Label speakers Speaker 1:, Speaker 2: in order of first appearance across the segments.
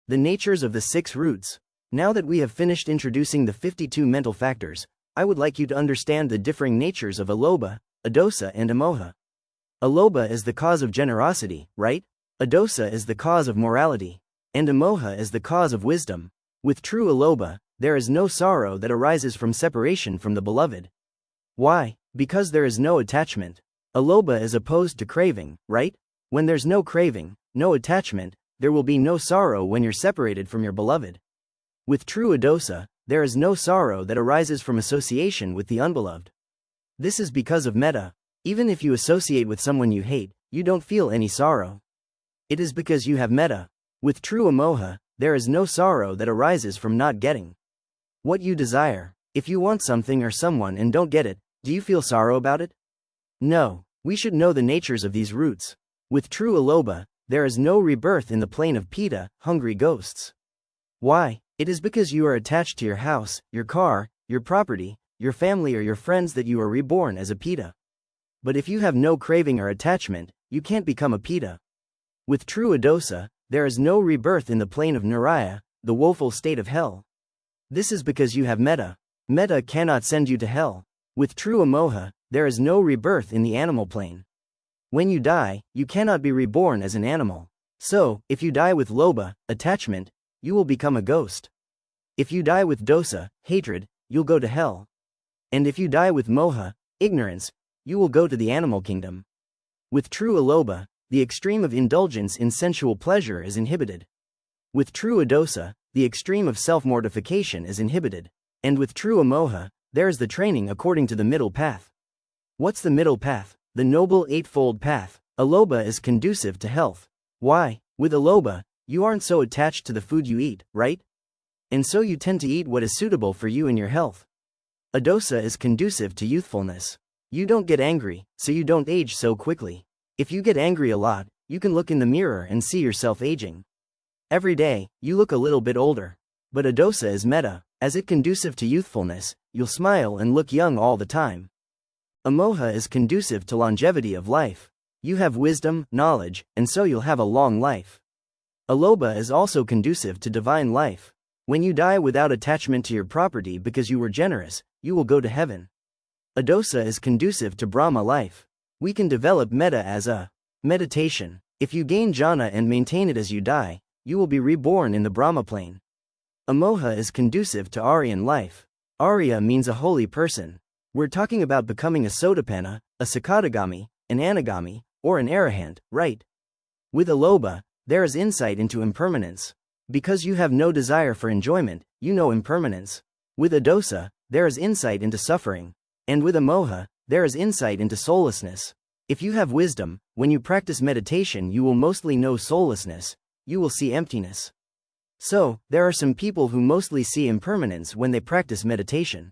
Speaker 1: The natures of the 6 roots. Now that we have finished introducing the 52 mental factors, I would like you to understand the differing natures of alobha, adosa and amoha. Alobha is the cause of generosity, right? Adosa is the cause of morality. And amoha is the cause of wisdom. With true alobha, there is no sorrow that arises from separation from the beloved. Why? Because there is no attachment. Alobha is opposed to craving, right? When there's no craving, no attachment, there will be no sorrow when you're separated from your beloved. With true adosa, there is no sorrow that arises from association with the unbeloved. This is because of metta. Even if you associate with someone you hate, you don't feel any sorrow. It is because you have metta. With true amoha, there is no sorrow that arises from not getting what you desire. If you want something or someone and don't get it, do you feel sorrow about it? No. We should know the natures of these roots. With true alobha, there is no rebirth in the plane of pitta, hungry ghosts. Why? It is because you are attached to your house, your car, your property, your family or your friends that you are reborn as a pitta. But if you have no craving or attachment, you can't become a pitta. With true adosa, there is no rebirth in the plane of niraya, the woeful state of hell. This is because you have metta. Metta cannot send you to hell. With true amoha, there is no rebirth in the animal plane. When you die, you cannot be reborn as an animal. So, if you die with lobha, attachment, you will become a ghost. If you die with dosa, hatred, you'll go to hell. And if you die with moha, ignorance, you will go to the animal kingdom. With true alobha, the extreme of indulgence in sensual pleasure is inhibited. With true adosa, the extreme of self-mortification is inhibited. And with true amoha, there is the training according to the middle path. What's the middle path? The Noble Eightfold Path. Alobha is conducive to health. Why? With alobha, you aren't so attached to the food you eat, right? And so you tend to eat what is suitable for you and your health. Adosa is conducive to youthfulness. You don't get angry, so you don't age so quickly. If you get angry a lot, you can look in the mirror and see yourself aging. Every day, you look a little bit older. But adosa is metta. As it conducive to youthfulness, you'll smile and look young all the time. Amoha is conducive to longevity of life. You have wisdom, knowledge, and so you'll have a long life. Alobha is also conducive to divine life. When you die without attachment to your property because you were generous, you will go to heaven. Adosa is conducive to Brahma life. We can develop metta as a meditation. If you gain jhana and maintain it as you die, you will be reborn in the Brahma plane. Amoha is conducive to Aryan life. Arya means a holy person. We're talking about becoming a Sotapanna, a Sakadagami, an Anagami, or an Arahant, right? With alobha, there is insight into impermanence. Because you have no desire for enjoyment, you know impermanence. With adosa, there is insight into suffering. And with amoha, there is insight into soullessness. If you have wisdom, when you practice meditation you will mostly know soullessness, you will see emptiness. So, there are some people who mostly see impermanence when they practice meditation.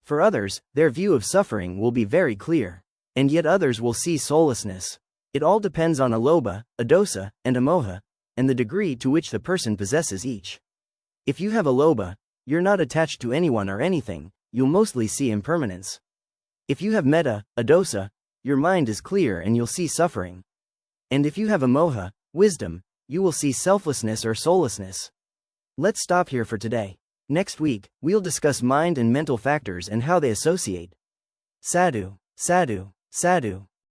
Speaker 1: For others, their view of suffering will be very clear. And yet others will see soullessness. It all depends on alobha, adosa, and amoha, and the degree to which the person possesses each. If you have alobha, you're not attached to anyone or anything, you'll mostly see impermanence. If you have metta, adosa, your mind is clear and you'll see suffering. And if you have amoha, wisdom, you will see selflessness or soullessness. Let's stop here for today. Next week, we'll discuss mind and mental factors and how they associate. Sadhu, sadhu, sadhu.